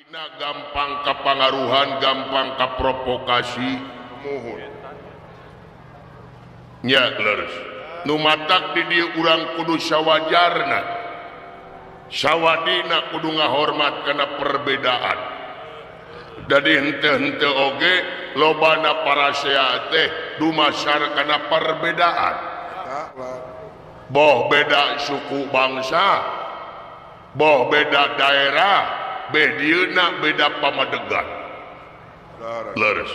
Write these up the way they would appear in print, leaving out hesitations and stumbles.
gampang kapangaruhan, gampang kaprovokasi, mohon nya leres nu matak di dieu urang kudu sawajarna sawadina kudu ngahormat kana perbedaan. Jadi henteu-henteu oge lobana parasea teh dumasar kana perbedaan. Boh beda suku bangsa, boh beda daerah, bedieuna beda pamadegan. Leres.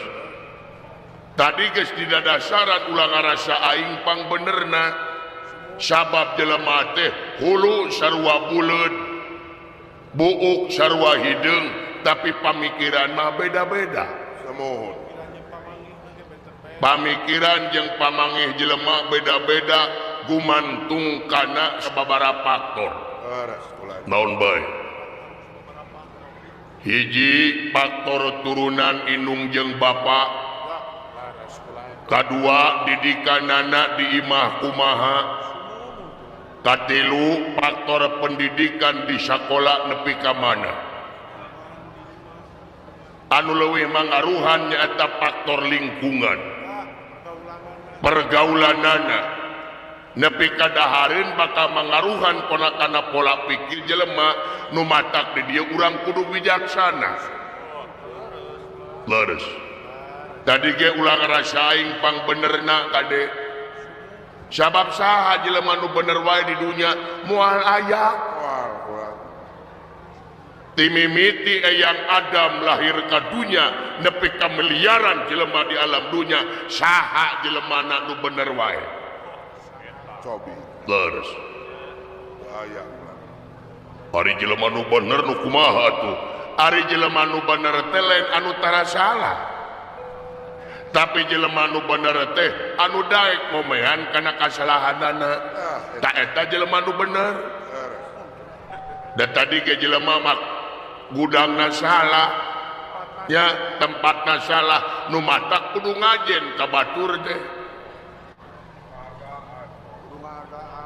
Tadi geus dina dasaran ulah ngarasa aing pang benerna. Sabab jelema teh hulu sarua buleud, buuk sarua hideung, tapi pamikiran mah beda-beda. Samohon. Pamikiran jeung pamangih jelema beda-beda gumantung kana sababaraha faktor. Naon bae? Hiji faktor turunan indung jeung bapa. Kadua didikanana di imah kumaha. Katilu faktor pendidikan di sekolah nepi ka mana. Anu leuwih mangaruhan nyaeta faktor lingkungan. Pergaulanana nepi ka dahareun bakal mangaruhan kana pola pikir jelema nu matak di dieu urang kudu bijaksana. Leres. Tadi ge ulah ngarasa aing pang benerna kade. Sabab saha jelema nu bener wae di dunya moal aya. Timimiti eyang Adam lahir ka dunya nepi ka miliaran jelema di alam dunya saha jelema nu bener wae. Cobi. Leres. Aya. Ari jelema nu bener nu kumaha atuh? Ari jelema nu bener teh lain anu tara salah. Tapi jelema nu bener teh anu daek ngomehan kana kasalahanana. Ta eta jelema nu bener. Da tadi ge jelema mak gudangna salah. Ya, tempatna salah nu matak kudu ngajen ka batur teh.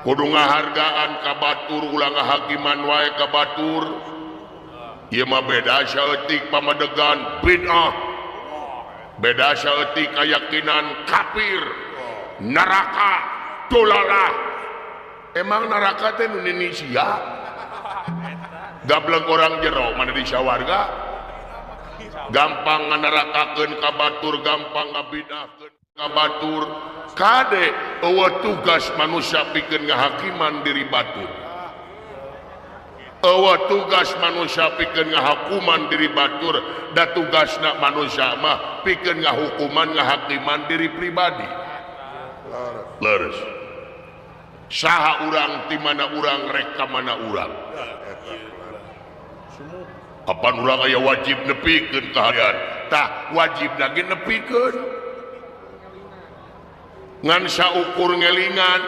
Kudu ngahargaan ka batur ulah ngahakiman wae ka batur. Ieu mah beda saeutik pamadegan bid'ah. Beda saeutik keyakinan kafir, neraka, dolalah. Emang neraka teh nu Indonesia? Gableng orang jero mana di sawarga? Gampang nganarakakeun ka batur, gampang ngabidahkeun ka batur. Kade eueuh tugas manusia pikeun ngahakiman diri batur. Eueuh tugas manusia pikeun ngahakuman diri batur, da tugasna manusia mah pikeun ngahukuman ngahakiman diri pribadi. Leres. Saha urang ti mana urang rek ka mana urang. Apan urang aya wajib nepikeun kahadian, tah wajib lagi nepikeun. Ngan saukur ngelingan,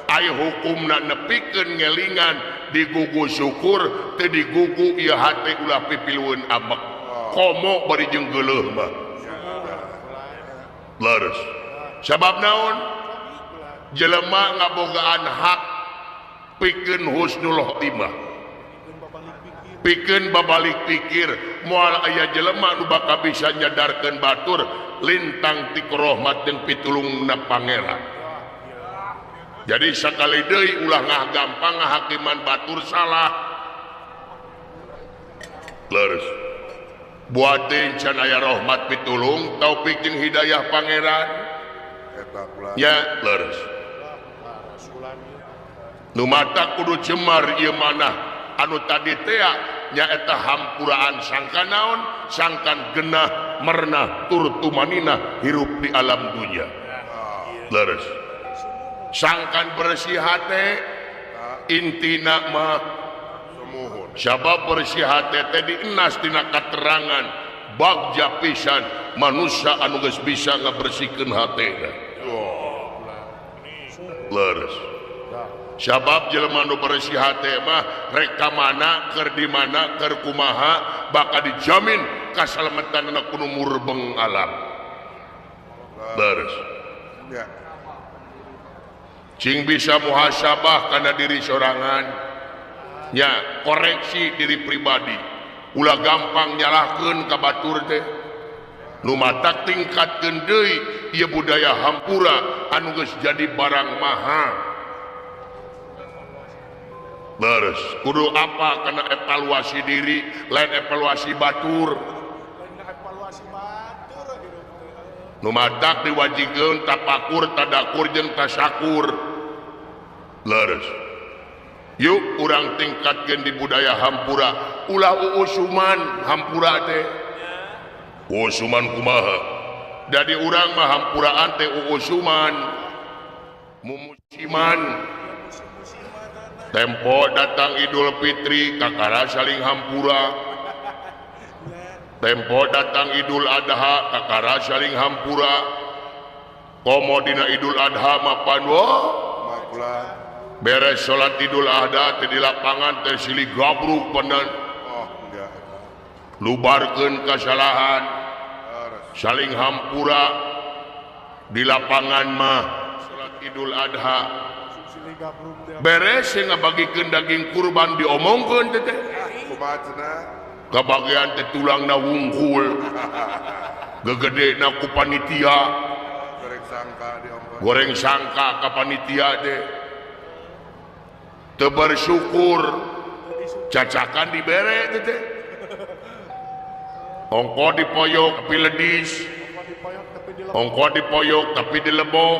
aya hukumna nepikeun ngelingan. Digugu syukur teu digugu ieu hate ulah pipilueun amek komo bari jeung geuleuh mah leres. Sabab naon? Jelema ngabogaan hak pikeun husnul khotimah, pikeun babalik pikir. Moal aya jelema nu bakal bisa nyadarkeun batur lintang ti rahmat jeung pitulungna pangeran. Jadi sakali deui ulah gampang ngahakiman batur salah. Leres. Buat deui can aya rahmat pitulung taufik jeung hidayah pangeran. Ya, leres. Nu mata kudu cemar ieu manah anu tadi teh nyaeta hampuraan sangkan naon? Sangkan genah mernah tur tumanina hirup di alam dunya. Leres. Sangkan bersih hati intina mah sabab bersih hati teh dienas tina katerangan bagja pisan manusia anu geus bisa ngabersihkeun hatena. Leres. Sabab jelema nu bersih hati mah rek ka mana keur di mana keur kumaha bakal dijamin kasalamatanna kudu murbeng alam. Leres. Ya. Cing bisa muhasabah karena diri sorangan, ya koreksi diri pribadi. ulah gampang nyalahkeun ka batur teh nu matak tingkatkeun deui ieu budaya hampura anu geus jadi barang mahal. Beres kudu apa kena evaluasi diri lain evaluasi batur. Nu matak diwajibkeun tapakur, tadakur jeung tasyakur. Leres. Yuk urang tingkatkeun di budaya hampura. Ulah uusuman hampura teh. Uusuman kumaha? Dadi urang mah hampuraan teh uusuman. Mumusiman. Tempo datang Idul Fitri kakara saling hampura. Tempo datang Idul Adha kakara saling hampura. Komo dina Idul Adha mapan wah beres sholat Idul Adha teh di lapangan teh silih gabruk penan. Lubarkeun kasalahan saling hampura di lapangan mah sholat Idul Adha beres ngabagikeun daging kurban diomongkeun teh kabagian teh tulangna wungkul gegedena ku panitia goreng sangka ka panitia teh teu bersyukur cacakan dibere teh ongko dipoyok tapi ledis ongko dipoyok tapi dilebok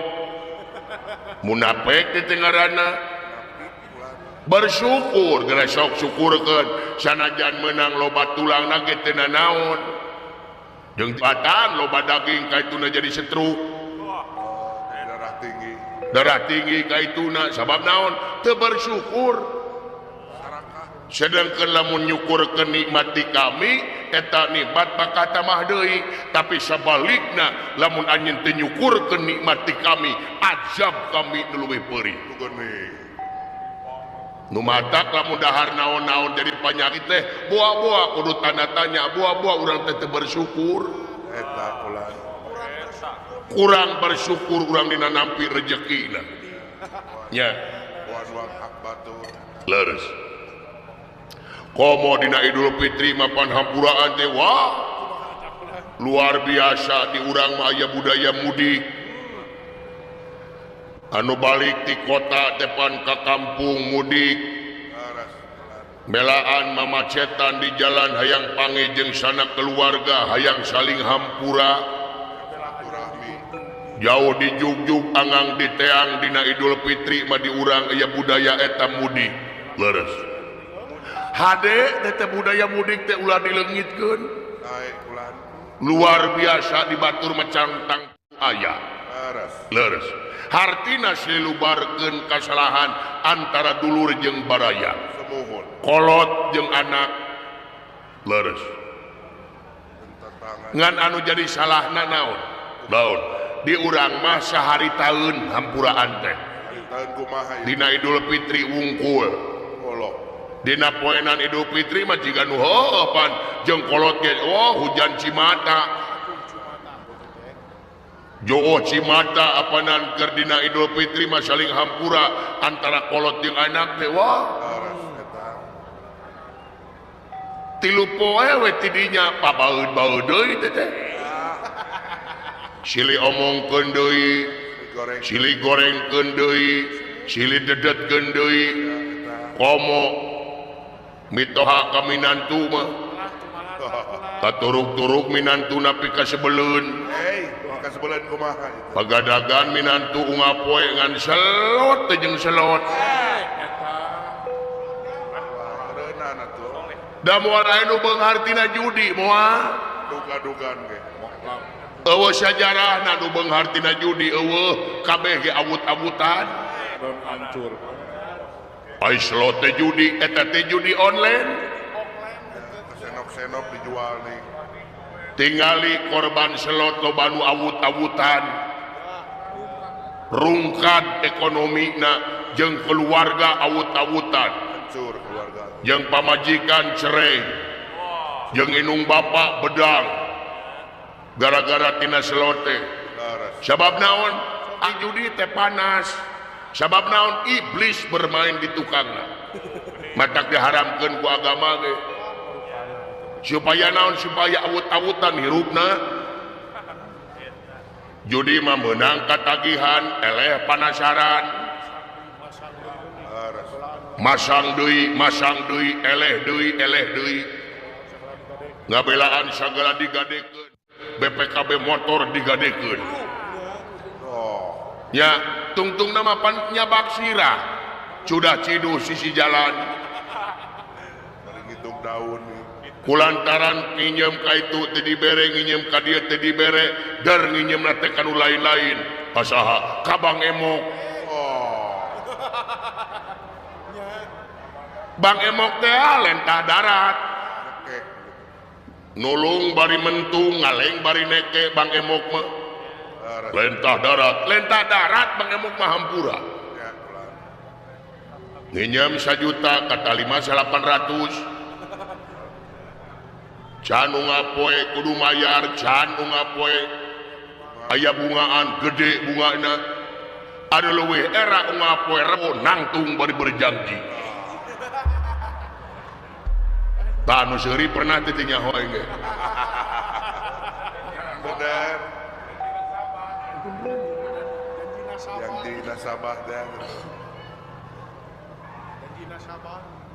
munafik teh ngaranna bersyukur geus sok syukurkeun sanajan menang loba tulangna ge teu naon jeung batan loba daging kaituna jadi setruk darah tinggi kaituna sabab naon teu bersyukur sedangkeun lamun nyukurkeun nikmati kami eta nikmat bakal tamah deui tapi sabalikna lamun anjeun teu nyukurkeun nikmati kami azab kami nu leuwih peurih nu matak lamun dahar naon-naon jadi penyakit teh buah-buah kudu tanda tanya buah-buah urang teh teu bersyukur eta kurang bersyukur urang dina nampi rezekina nya leres komo dina Idul Fitri mapan hampuraan teh wah luar biasa di urang mah aya budaya mudik anu balik di kota depan ke kampung mudik belaan mamacetan di jalan hayang pange jeung sanak keluarga hayang saling hampura jauh di jugjug angang di teang dina Idul Fitri mah di urang aya budaya eta mudik leres hade teh budaya mudik teh ulah dileungitkeun luar biasa di batur macam tang aya leres hartina silubarkeun kasalahan antara dulur jeung baraya kolot jeung anak leres ngan anu jadi salahna naon di urang mah sahari taun hampuraan teh dina Idul Fitri wungkul dina poenan Idul Fitri mah jiga nu heupan jeung kolot ge hujan cimata Joo cimata apanan keur dina Idul Fitri mah saling hampura antara kolot jeung anak teh wah tilu poe we tidinya pabaeud-baeud deui teh silih omongkeun deui silih gorengkeun deui silih dedetkeun deui komo mitoha ka minantu mah katuruk-turuk minantu napi ka sebeleun pagadagan minantu ungapoe ngan selot teh jeung selot da moal aya nu beunghar tina judi moal duga-dugan ge eueuh sajarahna nu beunghar tina judi eueuh kabeh ge awut-awutan hancur ai selot teh judi eta teh judi online senok-senok dijual nih tingali korban selot loba nu awut-awutan rungkad ekonomina jeung keluarga awut-awutan hancur keluarga jeung pamajikan cerai jeung inung bapak bedang gara-gara tina selot teh sabab naon judi teh panas sabab naon iblis bermain di tukangna matak diharamkeun ku agama ge supaya naon supaya awut-awutan hirupna judi mah menang katagihan eleh panasaran masang deui eleh deui ngabelaan sagala digadekeun BPKB motor digadekeun nya tungtung nama pan nyabak sirah sudah cidu sisi jalan ngitung daun kulantaran nginjem ka itu teu dibere nginjem ka dieu teu dibere dar nginjemna teh kanu lain-lain pasaha kabang emok Bang emok teh lentah darat nulung bari mentung ngaleng bari neke Bang emok mah lentah darat Bang emok mah hampura nginjem 1 juta kata 5.800 can ngapoe kudu mayar can ngapoe aya bungaan gede bungana ada leuwih era ngapoe rebo nangtung bari berjanji tah anu seuri pernah teh nyaho ge bener yang di nasabah dan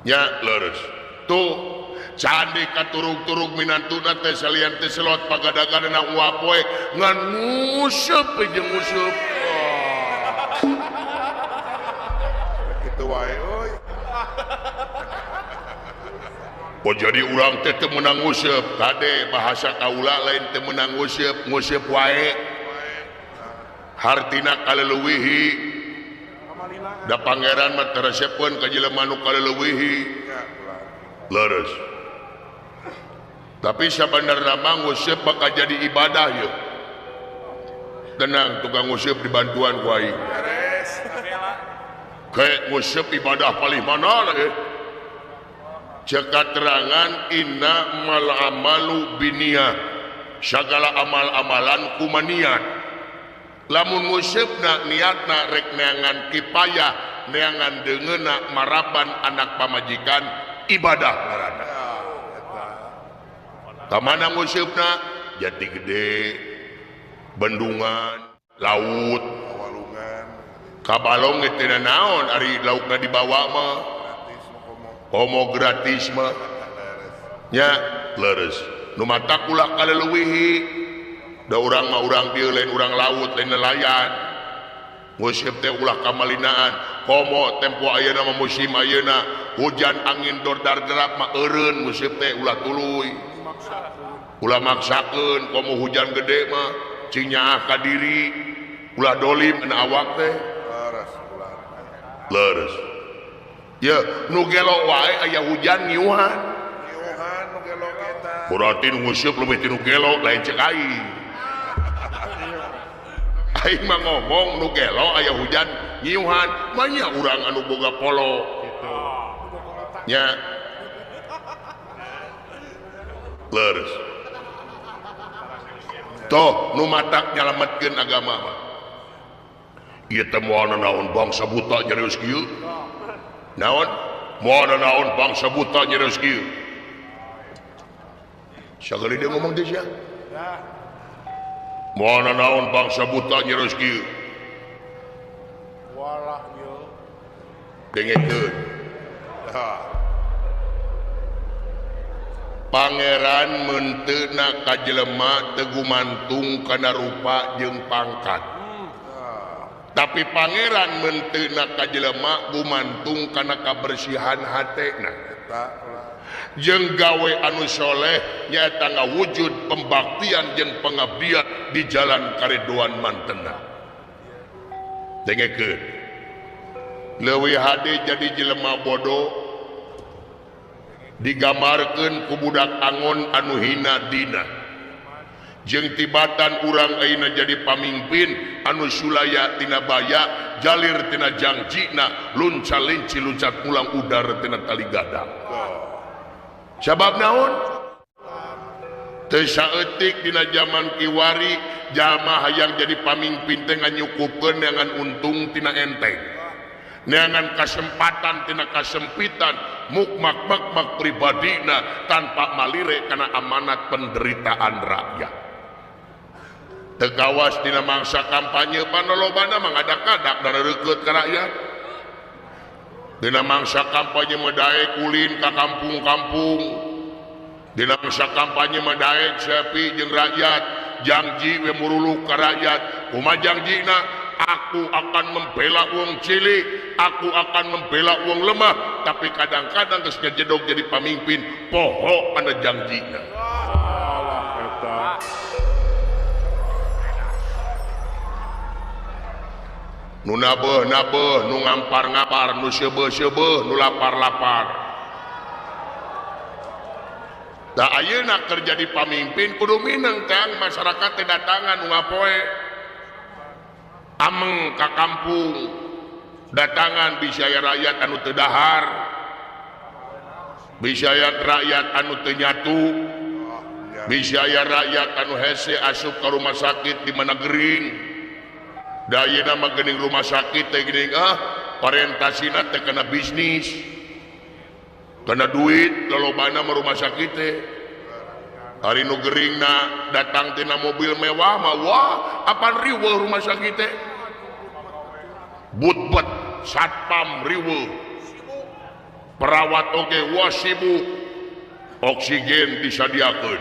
nya leres tuh candi katurug-turug minantuna teh salian teh selot pagadaganna uapoe ngan nguseup jeung nguseup kitu wae euy oh jadi urang teh teu meunang nguseup kade bahasa kaula lain teu meunang nguseup wae hartina kaleuwihi da pangeran mah teresepkeun ka jelema nu kaleuwihi leres tapi sebenarnya mah nguseup bakal jadi ibadah ya tenang tukang nguseup dibantuan ku aing kayak nguseup ibadah paling mana cek keterangan inna mal amalu biniyah segala amal-amalan kumaniat lamun nguseup niatna rek neangan kipayah neangan deungeuna marapan anak pamajikan ibadah ngaranna kamana ngusupna Jati Gede Bendungan laut Walungan kabalong teh naon ari laukna dibawa mah homo gratis mah nya leres nu mata kula kaleuwihi da urang mah urang dieu lain urang laut lain nelayan nguseup teh ulah kamalinaan komo tempo ayeuna mah musim ayeuna hujan angin dordar-derap mah eureun nguseup teh ulah tuluy ulah maksakeun komo hujan gede mah cing nyaah ka diri ulah dolim na awak teh leres ya nu gelo wae aya hujan ngiuhan nu gelo kita berarti nguseup leuwih ti nu gelo lain cek aing aing mah ngomong nu gelo aya hujan ngiuhan mah nya urang anu boga polo kitu nya leres toh nu matak nyalametkeun agama mah ieu teh moal naon bangsa buta nyarios kieu naon moal naon bangsa buta nyarios kieu sakali dia ngomong teh sia moal naon bangsa buta nyarios kieu walah ieu dengekeun Pangeran menteuna ka jelema teu gumantung kana rupa jeung pangkat. Tapi pangeran menteuna ka jelema gumantung kana kabersihan hatena. Jeung gawe anu soleh nyaeta ngawujud pembaktian jeung pengabdian di jalan karedoan mantena. Dengekeun. Leuwih hade jadi jelema bodoh digambarkeun ku budak angon anu hina dina jeung tibatan urang ayeuna jadi pamimpin anu sulaya tina baya jalir tina jangjina luncal-linci luncat mulang udar tina tali gadang sabab naon teu saeutik dina zaman kiwari jalma hayang jadi pamimpin teh nganyukupkeun neangan untung tina enteng neangan kasempatan tina kasempitan mukmak pribadina tanpa malire karena amanat penderitaan rakyat. Tegawas dina mangsa kampanye panolobana mangadadak dari reukeut ka rakyat. Dina mangsa kampanye medaek ulin ka kampung-kampung. Dina mangsa kampanye medaek sepi jeung rakyat, janji we muruluk ka rakyat. Kumaha janjina? Aku akan membela wong cilik, aku akan membela wong lemah, tapi kadang-kadang geus ngajedog jadi pamimpin poho pada janjina. Nu nabeuh-nabeuh, nu ngampar-ngampar, nu seubeuh-seubeuh, nu lapar-lapar. Da ayeuna keur jadi pamimpin kudu mineng kang masyarakat teh datangan nu ngapoe. Ameng ka kampung, datangan bisaya rakyat anu teu dahar, bisaya rakyat anu teu nyatu, bisaya rakyat anu hese asup ka rumah sakit di mana gering. Da ayeuna mah geuning rumah sakit teh geuning orientasina teh kana bisnis, kana duit, lolobana mah rumah sakit teh. Hari nu geringna datang tina mobil mewah mah wah apaan riweuh rumah sakit teh. Butbet satpam riweuh. Perawat oge wah sibuk. Oksigen disadiakeun.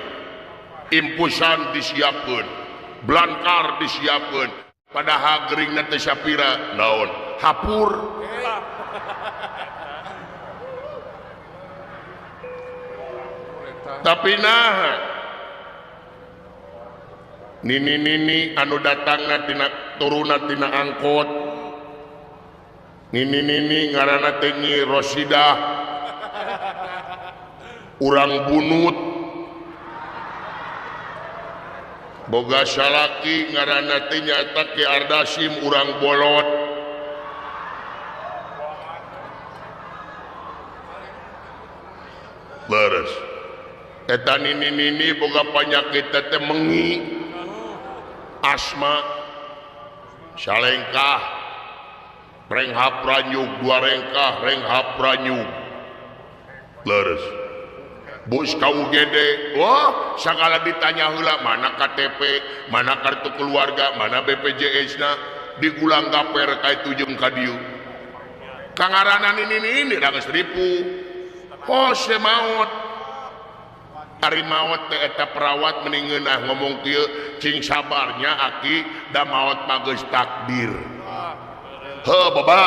Impusan disiapkeun. Blankar disiapkeun. Padahal geringna teh sapira naon? Hapur. Tapi nah nini anu datangna tina turuna tina angkot, nini ngaranna teh Nyi Rosidah, urang bunut, boga salaki ngaranna teh nyaeta Ki Ardasim urang bolot. Leres eta nini boga panyakit teh mengi, asma, salengkah, renghap ranyug, dua rengkah, renghap ranyug. Leres bus ka UGD, wah sakala ditanya heula mana KTP, mana kartu keluarga, mana BPJS na, digulang gaper ka itu jeung ka dieu. Kangaranan ini da geus ripu. Hose maot. Ari maot teh eta perawat mending ngeunah ngomong kieu cing sabarnya aki da maot mah geus takdir. Heuh baba,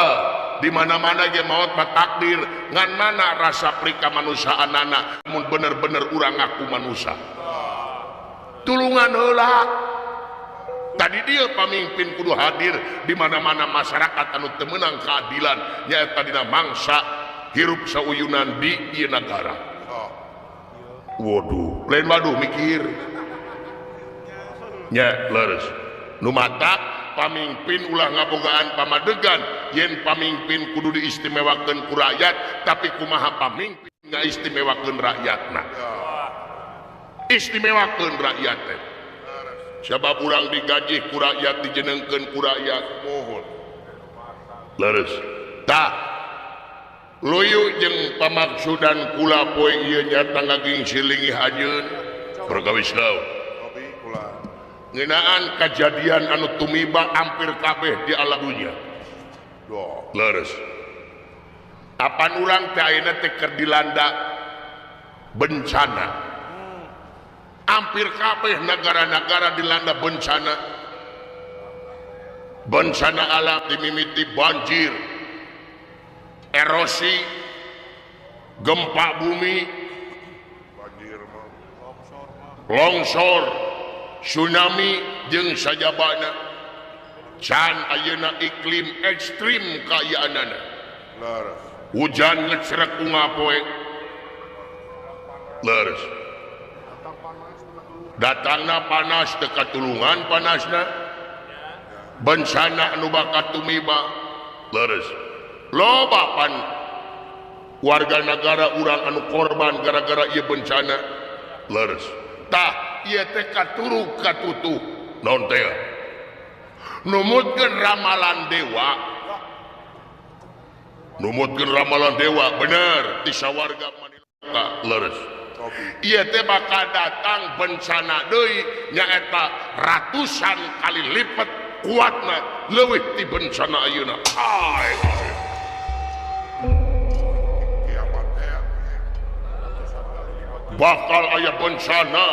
di mana-mana ge maot mah takdir, ngan mana rasa prika manusaanana mun bener-bener urang ngaku manusia. Tulungan heula. Tadi dia pamimpin kudu hadir di mana-mana masyarakat anu teu meunang keadilan nyaeta dina mangsa hirup sauyunan di ieu nagara. Waduh, lain waduh mikir. Nya leres. Nu matak pamimpin ulah ngabogaan pamadegan, yen pamimpin kudu diistimewakeun ku rakyat, tapi kumaha pamimpin ngaistimewakeun rakyatna. Istimewakeun rakyat teh. Sabab urang digaji ku rakyat, dijenengkeun ku rakyat, mohon. Leres. Tah loyo jeung pamaksudan kula poe ieu nyata ngaging silingi hajeun pergawis laut. Ngeunaan kajadian anu tumiba hampir kabeh di alam dunia. Leres. Apan urang teh ayeuna teh keur dilanda bencana. Hampir kabeh negara-negara dilanda bencana. Bencana alam dimimiti banjir, erosi, gempa bumi, longsor, tsunami, jeung sajabana. Can ayeuna iklim ekstrim kaayaanana. Hujan ngecrek ungapoe. Leres. Datangna panas teu katulungan panasna. Bencana anu bakat tumiba. Leres. Loba pan warga negara urang anu korban gara-gara ieu bencana. Leres. Tah ieu teh katurug katutuh naon teh numutkeun ramalan dewa numutkeun ramalan dewa bener ti sawarga Maniloka leres. Ieu teh bakal datang bencana deui nyaeta ratusan kali lipat kuatna leuwih ti bencana ayeuna. Bakal aya bencana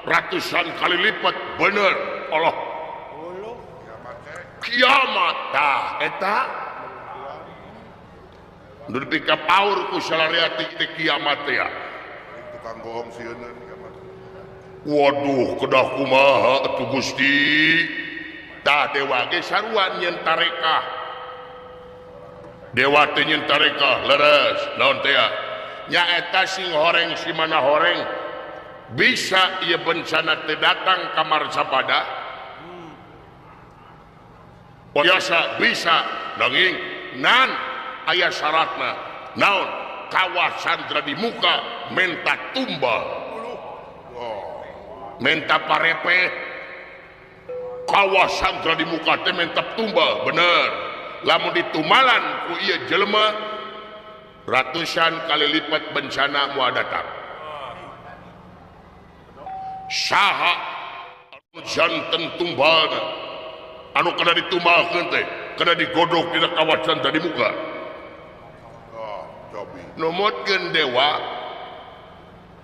ratusan kali lipat bener Allah. Kiamat tah eta nu dipika paur ku salariat ti kiamat teh ya. Tukang bohong sieun kiamat. Waduh kedah kumaha atuh Gusti. Tah dewa ge sarua nyeun tarekah. Dewa teh nyeun tarekah leres naon teh ya? Nyaeta sing horeng si mana horeng bisa ieu bencana teh datang ka Marsapada. Biasa bisa nanging nan aya syaratna naon kawasan di muka menta tumbal menta parepe kawasan di muka teh menta tumbal bener lamun ditumalan ku ieu jelema ratusan kali lipat bencana moal datang saha janten tumbalna anu kena ditumbalkeun teh kena digodok dina kawasan tadi muka numutkeun dewa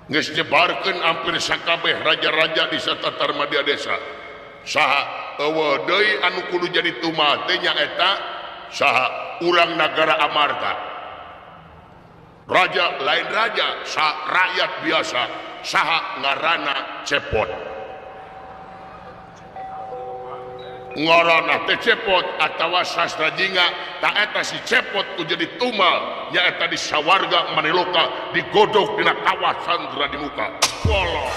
geus nyebarkeun hampir sakabeh raja-raja di Tatar Madia Desa saha eueuh deui anu kudu jadi tumal teh nyaeta saha urang nagara Amarta raja lain raja rakyat biasa saha ngaranna Cepot ngorana teh Cepot atawa sastra jingga tak eta si Cepot ku jadi tumal nyaeta di sawarga Maniloka digodok dina kawasan di muka wallah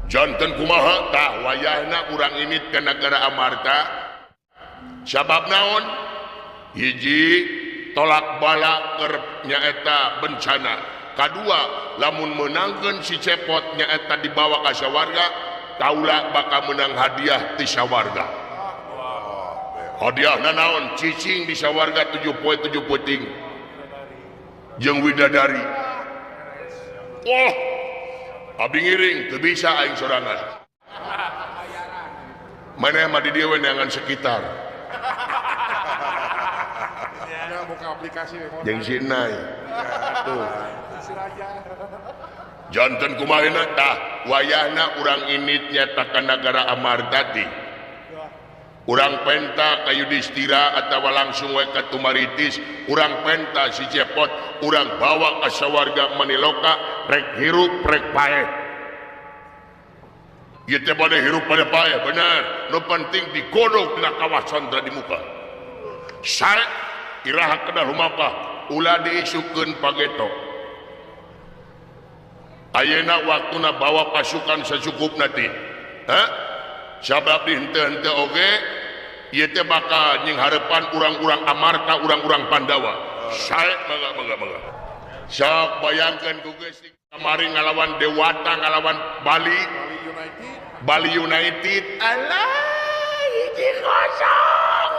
janten kumaha tah wayahna urang init ke negara Amarta sabab naon hiji tolak bala keur nyaeta bencana kadua lamun menangkeun si Cepot nyaeta dibawa ka sawarga kaula bakal menang hadiah ti sawarga hadiahna naon cicing di sawarga 7 puting jeung widadari wah abdi ngiring teu bisa aing sorangan maneh mah di dieu we neangan sekitar Buka aplikasi jeung si Nai tuh janten kumaha tah wayahna urang init nyata ka nagara Amartati urang penta ka Yudhistira atawa langsung we ka Tumaritis urang penta si Cepot urang bawa ka sawarga Maniloka rek hirup rek pae ieu teh bade hirup bade pae bener nu penting digodok dina kawasan di muka sae iraha kedah lumapah ulah diisukeun pageto ayeuna waktuna bawa pasukan secukupna ti sabab di henteu-henteu oge ieu teh bakal nyingharepan urang-urang Amarta urang-urang Pandawa sae mangga sok bayangkeun ku geus kamari ngalawan Dewata ngalawan Bali United alah hiji kosong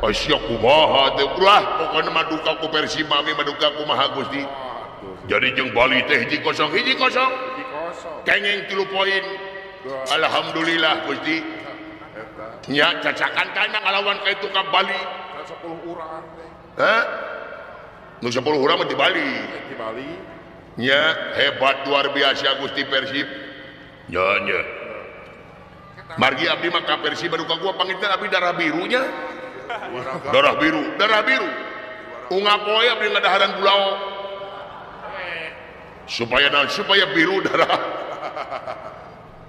Asyik kumaha teh ulah pokona maduka ku Persib mami maduka kumaha Gusti jadi jeung Bali teh hiji kosong kenging 3 poin alhamdulillah Gusti nya cacakan kana ngalawan ka itu ka Bali 10 urang nu 10 urang mah di Bali nya hebat luar biasa Gusti Persib nya margi abdi mah ka Persib baru ka gua panggilna abdi darah birunya darah biru unga poe abdi ngadaharan bulau supaya biru darah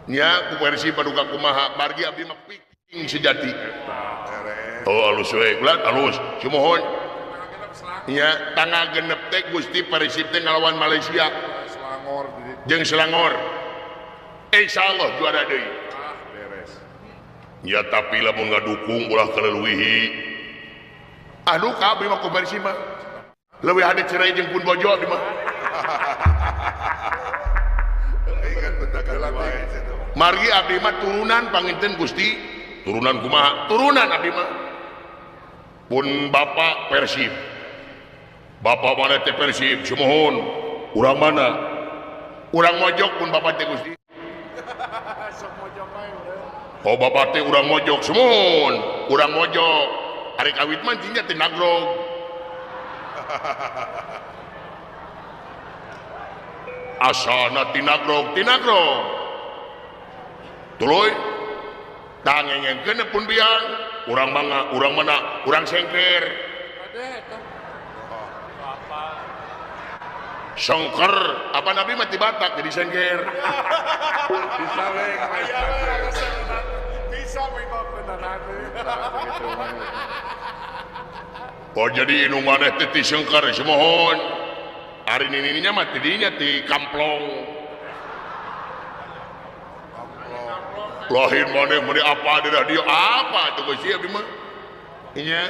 nya ku Persib baru ka kumaha margi abdi mah piking sejati oh alus we ulat alus cumohon nya tanggal genep teh Gusti Persib teh ngalawan Malaysia jeung Selangor insyaallah juara deui ya tapi lamun ngadukung ulah kaleuwihi anu ka abdi mah ku Persib mah leuwih hade cerai jeung pun bojo abdi mah ingat Margi abdi mah turunan panginten Gusti. Turunan kumaha? Turunan abdi mah. Pun bapak Persib. Bapak mana teh Persib, sumohon. Urang mana? Urang mojok pun bapak teh Gusti. Oh bapak teh urang mojok, sumohon. Urang mojok. Ari kawit mah nya teh nagrog. Asana tinagrog. Tuluy tangengengkeun pun biang urang mana urang sengker sengker apa nabi mati Batak jadi sengker Bisa weh. Bisa weh kok beneran. oh jadi inu maneh teh ti sengker semohon hari ini nya mati dinya ti kamplong lahir maneh meni apa di radio apa tuh Gusti abdi mah nya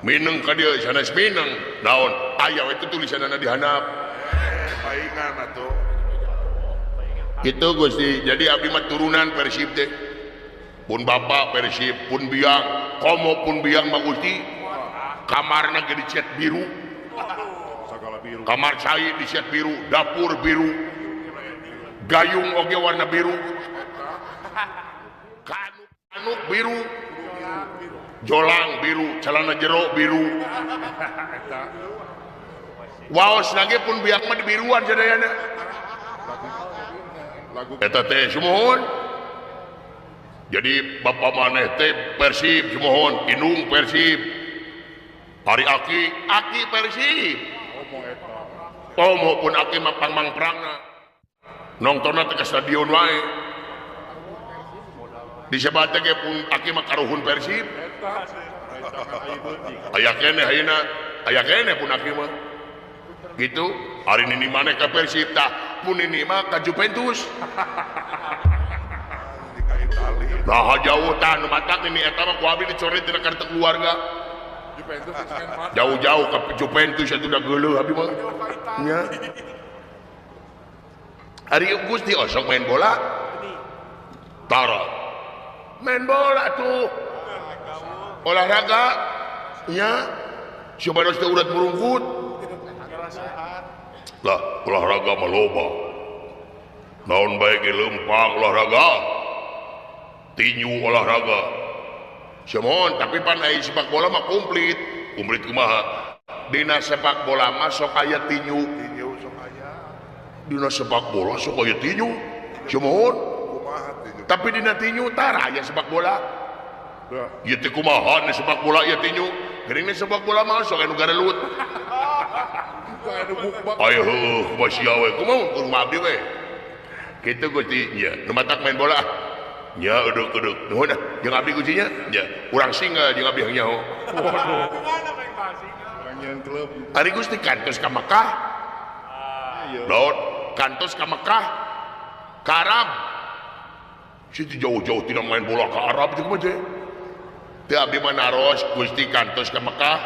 Mineng ka dieu sanes Mineng naon aya we teh tulisanna di handap Paingan atuh. gitu Gusti jadi abdi mah turunan Persib teh pun bapak Persib pun biang komo pun biang mah Gusti kamarna ge dicat biru Sagala biru. kamar cai dicat biru dapur biru gayung oge warna biru kanuk biru jolang biru celana jero biru waos lagi pun biak mah di biruan sadayana Lagu eta teh sumohon jadi bapak maneh teh Persib sumohon indung Persib hari aki Persib oh maupun aki mah pangmang perangna nongtonna teh ka stadion wae di sebat teh pun aki mah karuhun Persib aya keneh ayeuna aya keneh pun aki mah gitu hari ini maneh ka Persib tah pun ini mah ka Juventus di Itali. nah jauh tah nu matak ini eta mah ku abdi dicoret tina kartu keluarga Juventus kan mah. jauh-jauh ke Juventus itu udah geuleuh abdi mah nya ari Gusti osok main bola tara main bola tuh olahraga nya coba harus teh urat merungkut lah olahraga mah loba naon bae ge leumpang olahraga tinju olahraga semohon tapi pan aya sepak bola mah komplit kumaha dina sepak bola mah sok aya tinju Tinju sok aya. dina sepak bola sok aya tinju semohon Kumaha tinju. tapi dina tinju tara aya sepak bola Dah. ieu teh kumaha sepak bola ieu tinju geuning sepak bola mah sok anu garelut Kayak ada bukbak. ayo heuh kumaha sia we kumaha ke rumah abdi we kitu Gusti nya nu matak main bola nya edeuk nuhun jeung abdi Gusti nya nya urang singa jeung abdi nyaho Waduh. Pengen klub. ari Gusti kantos ka Mekah Iya. daun kantos ka Mekah ka Arab situ jauh-jauh tidak main bola ke Arab itu kumaha teh teu abdi mah naros Gusti kantos ka Mekah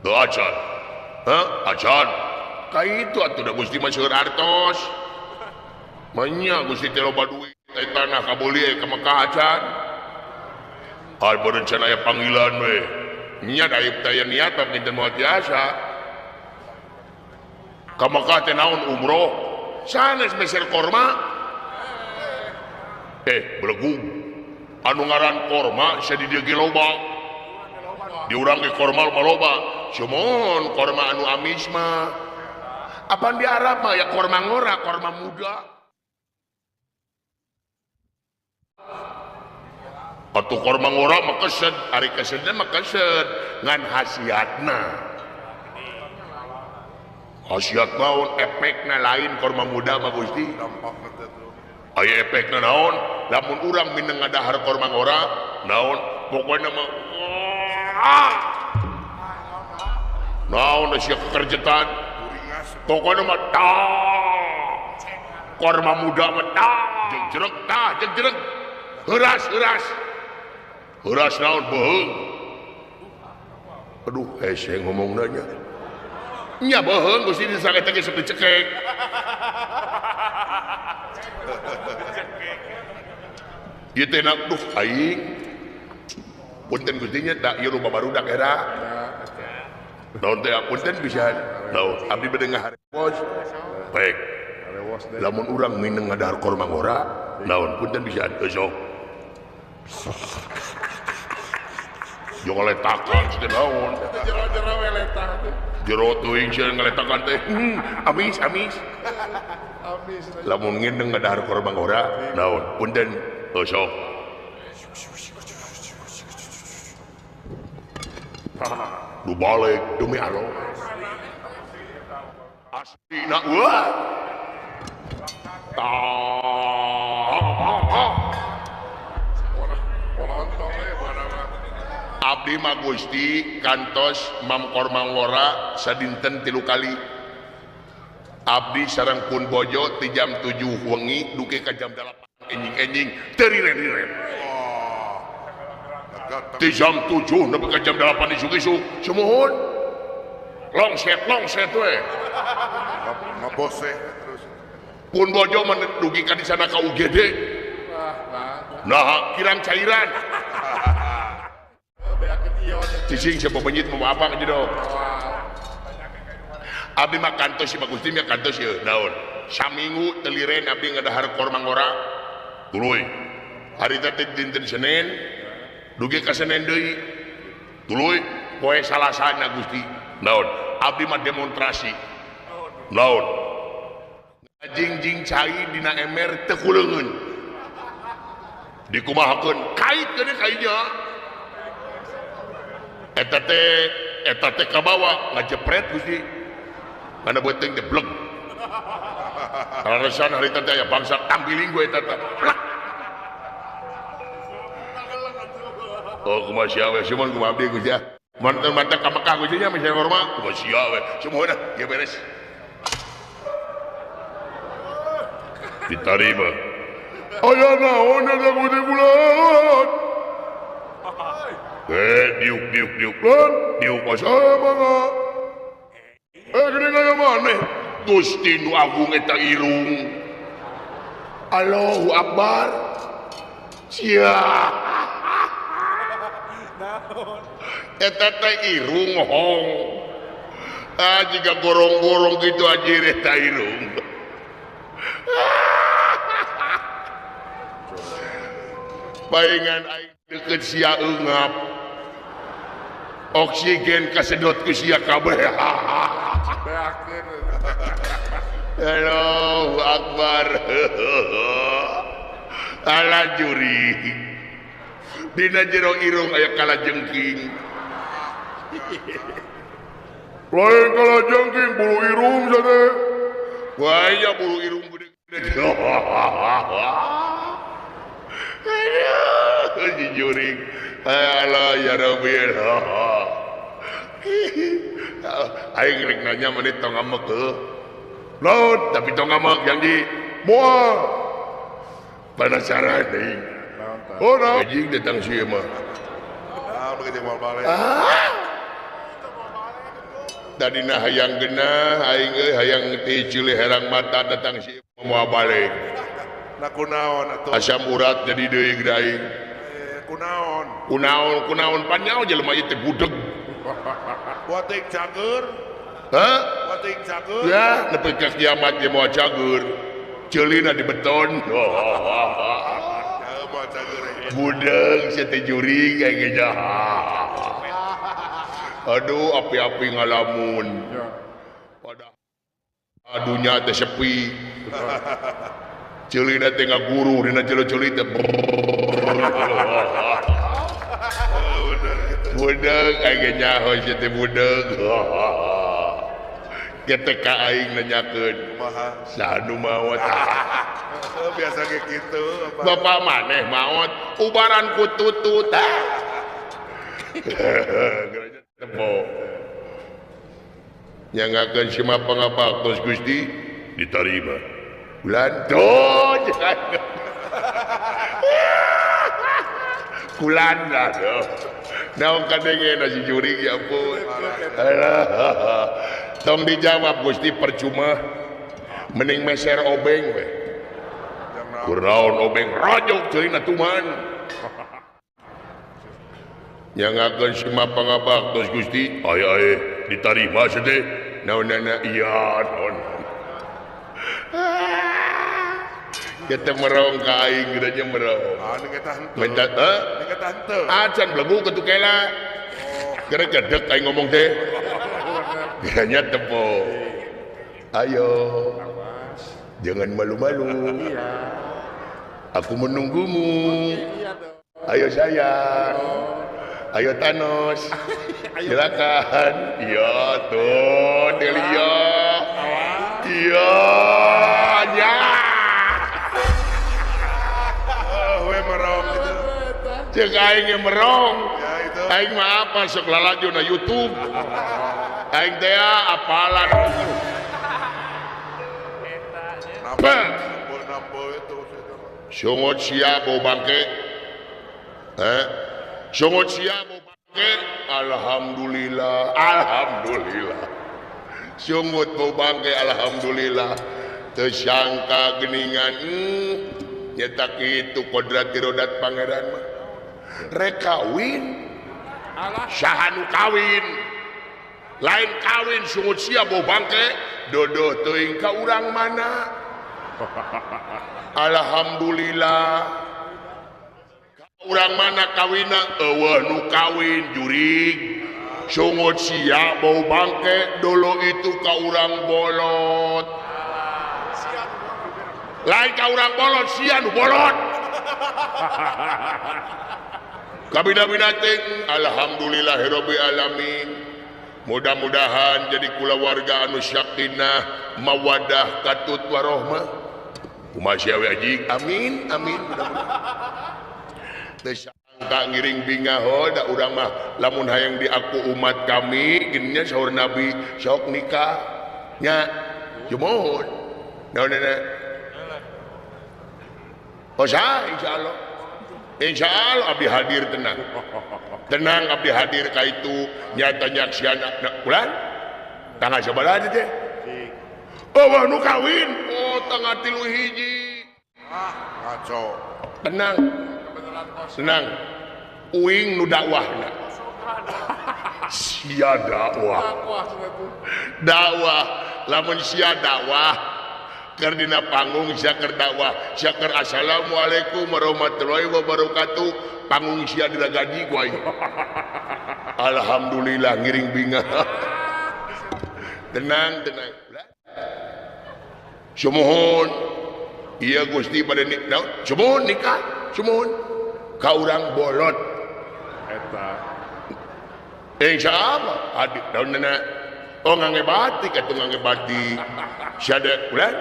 teu acan acan ka itu atuh da Gusti mah seueur artos manya Gusti teh loba duit teh tanah kabuli ka Mekah acan ai berencana aya panggilan we nya da aya niat tapi teu moal biasa ka Mekah teh naon umroh sanes meser korma belegung anu ngaran korma sa di dieu ge loba di urang ge korma loba cuman korma anu amis mah apaan di Arab mah ya korma ngora korma muda atuh korma ngora mah kesed ari kesedna mah kesed ngan hasiatna hasiat naon efekna lain korma muda mah Gusti Dampakna teh tuh. aya efekna naon lamun urang mineng ngadahar korma ngora naon pokona mah naon sia kekerjetan Uringas. pokona mah korma muda mah jeung jereg heuras naon beheung aduh hese ngomongna nya nya beheung Gusti disangeta ge sok dicekek ieu teh duh aing punten Gustinya da ieu loba barudak era naon teh punten pisan naon abdi bade ngaharepos baik Lewos deh. lamun urang mineng ngadahar korma ngora naon punten pisan sok yo ngaletakan teh naon Jero-jero weletah tuh. jero teuing sieun ngaletakan teh amis Abis. lamun ngineng ngadahar korma ngora naon punten sok du balik demi Allah asli wah Polontong mana mah. abdi mah Gusti kantos mamkor mangora sadinten 3 kali abdi sareng pun bojo ti jam 7 wengi duke ka jam 8 enjing-enjing teriren-riren ti jam 7 nepi ka jam 8 isuk-isuk semohon longset we Ngabose terus. pun bojo mendugi ka di sana ka UGD nah kirang cairan cicing siapa penyit mau apa gitu dong abdi mah kantos si Gusti mah kantos ya daun saminggu teliren abdi ngadahar korma ngora tuluy hari teh dinten Senin dugi ka Senin deui tuluy poe Salasana Gusti daun abdi mah demonstrasi daun ngajingjing cai dina emer teu kuleungeun dikumahakeun kait keun kaitnya eta teh ka bawah ngajepret Gusti mana beuteung teh bleg alasan hari teh aya bangsa tampiling gue eta teh oh kumaha sia we cuman kumaha abdi Gusti mantan ka Mekah Gusti nya misi hormat kumaha sia we semuanya ya beres diterima aya naon ada Gusti bulan diuk lan diuk pasama gini gaya maneh Gusti nu agung eta irung Allahu Akbar sia eta teh irung hong jika gorong-gorong gitu aja eta irung paingan aing deket sia eungap oksigen kasedot ku sia kabeh Beakeun. Allahu Akbar ala juri dina jero irung aya kalajengking lain kalajengking bulu irung sana waya bulu irung gede-gede si juring ala ya Rabbi aing rek nanya menit tong ngamek laut tapi tong ngamek yang di moal penasaran nih oh nah anjing datang sieun mah Begitu mau balik. tadina hayang genah aing hayang ti cilik herang mata datang sieun moal balik Nah kunaon atuh? asam urat jadi deui geus aing Kunaon? kunaon panyaho jelema ieu teh budeg Wating cager? hah Wating cager? ya nepi ka kiamat ge moal cager ceulina di beton Ya mau cager. budeg sia teh juring kayak jahat aduh api-api ngalamun pada adunya teh sepi ceulina teh ngaguru dina ceuli teh budeg kayak nyaho sia teh budeg ketek ka aing nanyakeun Kumaha? sanu maot Biasa kayak gitu. Apa? bapak maneh maot ubaran ku tutut tebo nyangakeun sima pangapaktos Gusti diterima bulan doj kulan dah naon kadenge si juring ya ampun alah tong dijawab Gusti percuma mending meser obeng we Jam Kurnaon obeng rajok ceuing atuman. Nyangakeun si Mapangabak tos Gusti, aya ditarima teh. Naonana iya naon. Kita merong ka aing geuranya merong. Anu kita henteu. Minta Ini kita henteu. acan belegu ke tukela. Kira gedek aing ngomong teh. Kiranya tepo. Ayo. Jangan malu-malu. Aku menunggumu. Ayo sayang. Ayo Thanos. Silakan. Iya tuh Delia. Iya. Ya. We merong gitu. Cek aing yang merong. Ya itu. Aing mah apa sok lalajo na YouTube. Aing teh apalan. Nambah itu. Sungut sia bau bangke. Sungut sia bau bangke. Alhamdulillah. Alhamdulillah. Sungut bau bangke alhamdulillah. Tersangka geningan nyetak itu kodrat rodat pangeran mah. Rek kawin. Syahanu kawin. Lain kawin sungut sia bau bangke. Dodo teuing ka urang mana? Alhamdulillah. Urang mana kawina? Eueuh nu kawin jurig. Sungut sia bau bangke dolo itu ka urang bolot. Lain ka urang bolot sia nu bolot. Kabina-bina teh alhamdulillahirabbil alamin. Mudah-mudahan jadi kulawarga anu syaktinah mawadah katut warohmah. Kumaha sia we anjing? Amin amin mudah-mudahan. Teu sangka ngiring bingahol da urang mah lamun hayang diaku umat kami gininya saur Nabi sok nikah nya jumohon. Naonana? Oh sah insyaallah. Insyaallah abdi hadir tenang. Tenang abdi hadir ka itu nyata nyaksian bulan tanggal sabaraha teh? Oh nu kawin. Oh tanggal 3 hiji. Ngaco. Tenang. Tenang. Uing nu dakwahna. Sia dakwah. Dakwah lamun sia dakwah keur dina panggung sia keur dakwah sia keur assalamualaikum warahmatullahi wabarakatuh panggung sia diragaji ku aing. Alhamdulillah ngiring bingah. Tenang tenang. Sumuhun. Iya Gusti pada nikah. Sumuhun nikah. Sumuhun. Ka urang bolot. Eta. Insyaallah adik daunna. Oh ngangge batik atuh ngangge batik. Syada ulah.